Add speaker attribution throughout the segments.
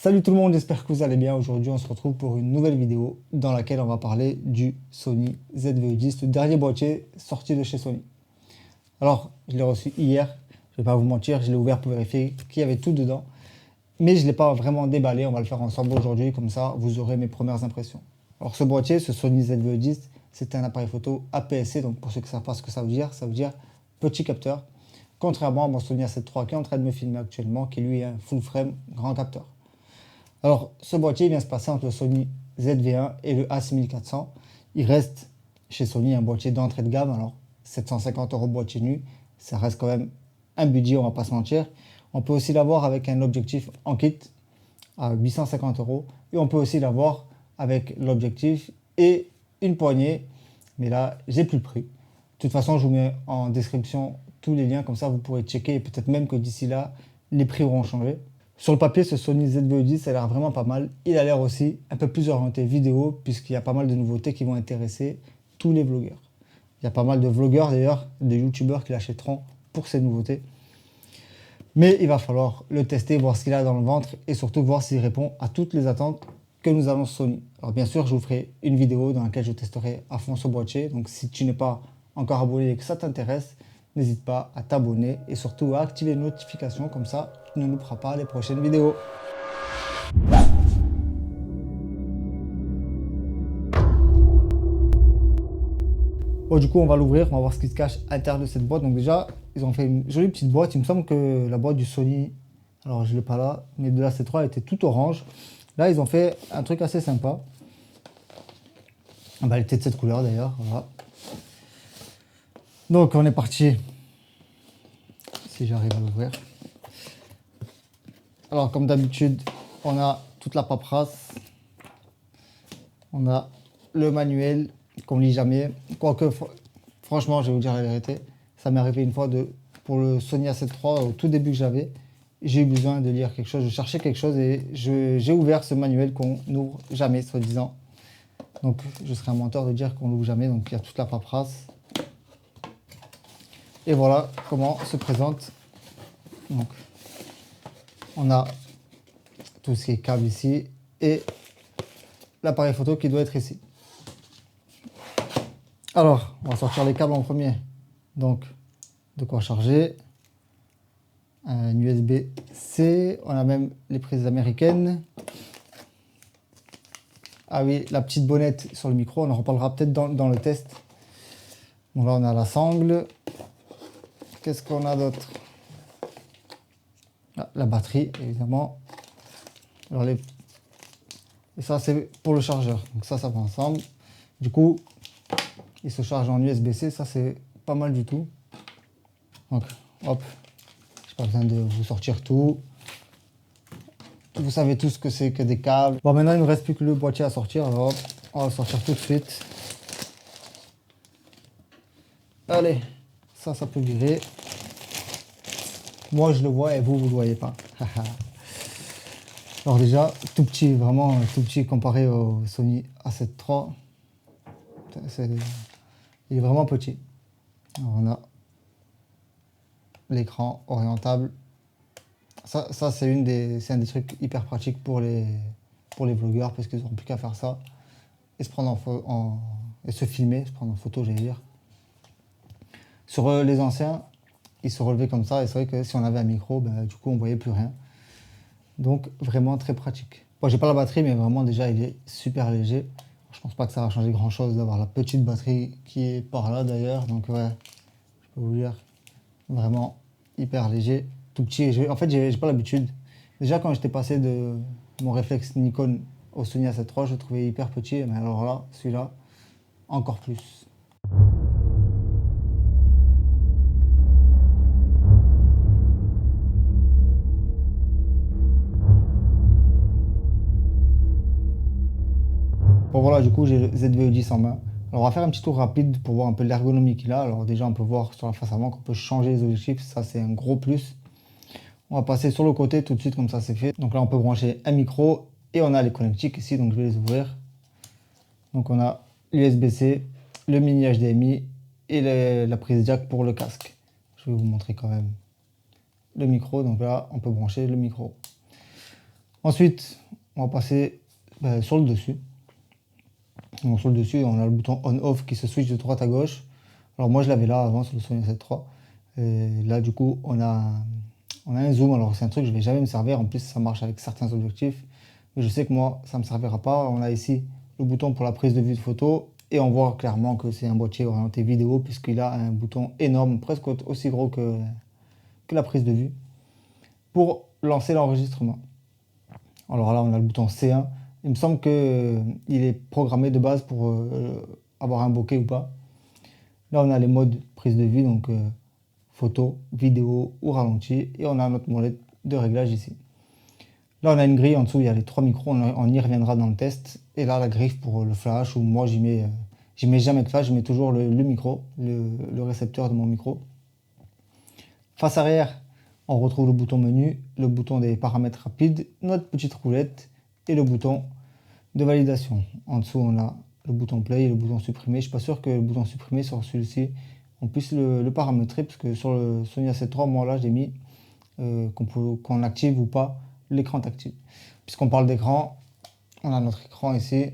Speaker 1: Salut tout le monde, j'espère que vous allez bien. Aujourd'hui, on se retrouve pour une nouvelle vidéo dans laquelle on va parler du Sony ZV-E10, le dernier boîtier sorti de chez Sony. Alors, je l'ai reçu hier, je vais pas vous mentir, je l'ai ouvert pour vérifier qu'il y avait tout dedans, mais je ne l'ai pas vraiment déballé. On va le faire ensemble aujourd'hui, comme ça vous aurez mes premières impressions. Alors, ce boîtier, ce Sony ZV-E10, c'est un appareil photo APS-C, donc pour ceux qui ne savent pas ce que ça veut dire petit capteur, contrairement à mon Sony A7 III qui est en train de me filmer actuellement, qui lui est un full frame grand capteur. Alors, ce boîtier vient se passer entre le Sony ZV-1 et le A6400. Il reste chez Sony un boîtier d'entrée de gamme. Alors, 750 € boîtier nu, ça reste quand même un budget, on va pas se mentir. On peut aussi l'avoir avec un objectif en kit à 850 € et on peut aussi l'avoir avec l'objectif et une poignée. Mais là, j'ai plus le prix. De toute façon, je vous mets en description tous les liens, comme ça vous pourrez checker et peut-être même que d'ici là, les prix auront changé. Sur le papier, ce Sony ZV-E10, ça a l'air vraiment pas mal. Il a l'air aussi un peu plus orienté vidéo, puisqu'il y a pas mal de nouveautés qui vont intéresser tous les vlogueurs. Il y a pas mal de vlogueurs d'ailleurs, de youtubeurs qui l'achèteront pour ces nouveautés. Mais il va falloir le tester, voir ce qu'il a dans le ventre et surtout voir s'il répond à toutes les attentes que nous avons Sony. Alors bien sûr, je vous ferai une vidéo dans laquelle je testerai à fond ce boîtier. Donc si tu n'es pas encore abonné et que ça t'intéresse, n'hésite pas à t'abonner et surtout à activer les notifications, comme ça tu ne louperas pas les prochaines vidéos. Bon, du coup, on va l'ouvrir, on va voir ce qui se cache à l'intérieur de cette boîte. Donc déjà, ils ont fait une jolie petite boîte. Il me semble que la boîte du Sony, alors je ne l'ai pas là, mais de la C3 elle était toute orange. Là, ils ont fait un truc assez sympa. Elle était de cette couleur d'ailleurs. Voilà. Donc on est parti. Si j'arrive à l'ouvrir. Alors comme d'habitude, on a toute la paperasse. On a le manuel qu'on lit jamais. Quoique, franchement, je vais vous dire la vérité, ça m'est arrivé une fois pour le Sony A7 III, au tout début que j'avais, j'ai eu besoin de lire quelque chose, je cherchais quelque chose et j'ai ouvert ce manuel qu'on n'ouvre jamais, soi-disant. Donc je serais un menteur de dire qu'on l'ouvre jamais, donc il y a toute la paperasse. Et voilà comment se présente. Donc, on a tout ce qui est câble ici et l'appareil photo qui doit être ici. Alors, on va sortir les câbles en premier. Donc, de quoi charger. Un USB-C. On a même les prises américaines. Ah oui, la petite bonnette sur le micro. On en reparlera peut-être dans le test. Bon, là, on a la sangle. Qu'est-ce qu'on a d'autre? Ah, la batterie, évidemment. Alors, et ça, c'est pour le chargeur. Donc ça va ensemble. Du coup, il se charge en USB-C. Ça, c'est pas mal du tout. Donc, hop. J'ai pas besoin de vous sortir tout. Vous savez tous ce que c'est que des câbles. Bon, maintenant, il ne me reste plus que le boîtier à sortir. Alors, hop, on va le sortir tout de suite. Allez, ça peut virer. Moi, je le vois et vous ne le voyez pas. Alors déjà, tout petit, vraiment tout petit comparé au Sony A7 III. Il est vraiment petit. Alors, on a l'écran orientable. Ça c'est un des trucs hyper pratiques pour les vlogueurs parce qu'ils n'auront plus qu'à faire ça et se prendre et se filmer, se prendre en photo, j'allais dire. Sur les anciens, ils se relevaient comme ça et c'est vrai que si on avait un micro, ben, du coup on voyait plus rien. Donc vraiment très pratique. Bon, j'ai pas la batterie, mais vraiment déjà il est super léger. Je pense pas que ça va changer grand chose d'avoir la petite batterie qui est par là d'ailleurs. Donc ouais, je peux vous dire, vraiment hyper léger, tout petit. En fait, j'ai pas l'habitude. Déjà quand j'étais passé de mon réflexe Nikon au Sony A7 III, je le trouvais hyper petit. Mais alors là, celui-là, encore plus. Bon voilà, du coup j'ai le ZV-E10 en main. Alors on va faire un petit tour rapide pour voir un peu l'ergonomie qu'il a. Alors déjà on peut voir sur la face avant qu'on peut changer les objectifs, ça c'est un gros plus. On va passer sur le côté tout de suite comme ça c'est fait. Donc là on peut brancher un micro et on a les connectiques ici, donc je vais les ouvrir. Donc on a l'USB-C, le mini HDMI et la prise jack pour le casque. Je vais vous montrer quand même le micro, donc là on peut brancher le micro. Ensuite, on va passer sur le dessus. Donc, sur le dessus, on a le bouton on-off qui se switch de droite à gauche. Alors moi, je l'avais là avant sur le Sony A7 III. Et là, du coup, on a un zoom. Alors c'est un truc que je ne vais jamais me servir. En plus, ça marche avec certains objectifs. Mais je sais que moi, ça ne me servira pas. On a ici le bouton pour la prise de vue de photo. Et on voit clairement que c'est un boîtier orienté vidéo puisqu'il a un bouton énorme, presque aussi gros que la prise de vue, pour lancer l'enregistrement. Alors là, on a le bouton C1. Il me semble qu'il est programmé de base pour avoir un bokeh ou pas. Là, on a les modes prise de vue, donc photo, vidéo ou ralenti. Et on a notre molette de réglage ici. Là, on a une grille en dessous, il y a les 3 micros, on y reviendra dans le test. Et là, la griffe pour le flash, où moi, j'y mets jamais de flash, je mets toujours le micro, le récepteur de mon micro. Face arrière, on retrouve le bouton menu, le bouton des paramètres rapides, notre petite roulette et le bouton de validation. En dessous, on a le bouton play et le bouton supprimer. Je ne suis pas sûr que le bouton supprimer sur celui-ci, on puisse le paramétrer, parce que sur le Sony A7 III, moi là, j'ai mis qu'on active ou pas l'écran tactile. Puisqu'on parle d'écran, on a notre écran ici.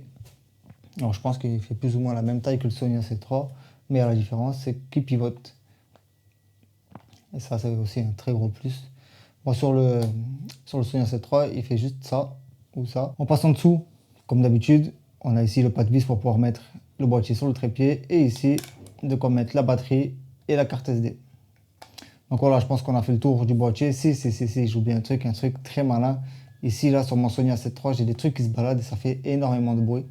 Speaker 1: Alors je pense qu'il fait plus ou moins la même taille que le Sony A7 III, mais la différence, c'est qu'il pivote. Et ça, c'est aussi un très gros plus. Bon, sur le Sony A7 III, il fait juste ça ou ça. On passe en dessous, comme d'habitude, on a ici le pas de vis pour pouvoir mettre le boîtier sur le trépied. Et ici, de quoi mettre la batterie et la carte SD. Donc voilà, je pense qu'on a fait le tour du boîtier. Si, j'oublie un truc très malin. Ici, là, sur mon Sony A7 III, j'ai des trucs qui se baladent et ça fait énormément de bruit.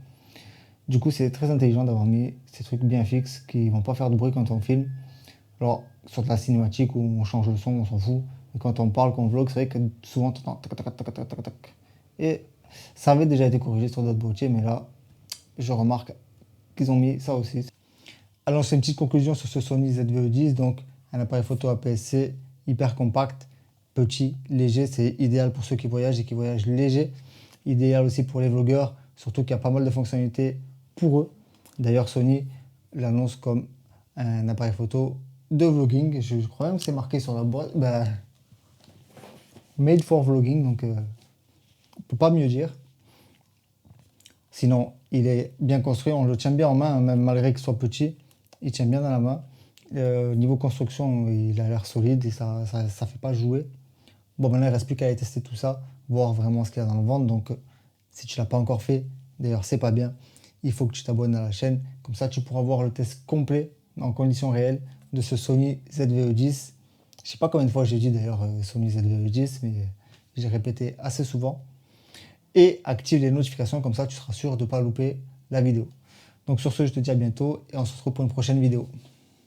Speaker 1: Du coup, c'est très intelligent d'avoir mis ces trucs bien fixes qui vont pas faire de bruit quand on filme. Alors, sur de la cinématique où on change le son, on s'en fout. Mais quand on parle, quand on vlog, c'est vrai que souvent, tu entends tac, tac, tac, tac, tac, tac. Et ça avait déjà été corrigé sur d'autres boîtiers, mais là, je remarque qu'ils ont mis ça aussi. Alors, c'est une petite conclusion sur ce Sony ZV-E10. Donc, un appareil photo APS-C hyper compact, petit, léger. C'est idéal pour ceux qui voyagent et qui voyagent léger. Idéal aussi pour les vlogueurs, surtout qu'il y a pas mal de fonctionnalités pour eux. D'ailleurs, Sony l'annonce comme un appareil photo de vlogging. Je crois même que c'est marqué sur la boîte. Made for vlogging, donc on ne peut pas mieux dire. Sinon, il est bien construit, on le tient bien en main, même malgré qu'il soit petit, il tient bien dans la main. Niveau construction, il a l'air solide et ça fait pas jouer. Bon, maintenant, il ne reste plus qu'à aller tester tout ça, voir vraiment ce qu'il y a dans le ventre. Donc, si tu ne l'as pas encore fait, d'ailleurs, c'est pas bien, il faut que tu t'abonnes à la chaîne. Comme ça, tu pourras voir le test complet, en conditions réelles, de ce Sony ZV-E10. Je ne sais pas combien de fois j'ai dit d'ailleurs Sony ZV-E10, mais j'ai répété assez souvent. Et active les notifications, comme ça tu seras sûr de ne pas louper la vidéo. Donc sur ce, je te dis à bientôt et on se retrouve pour une prochaine vidéo.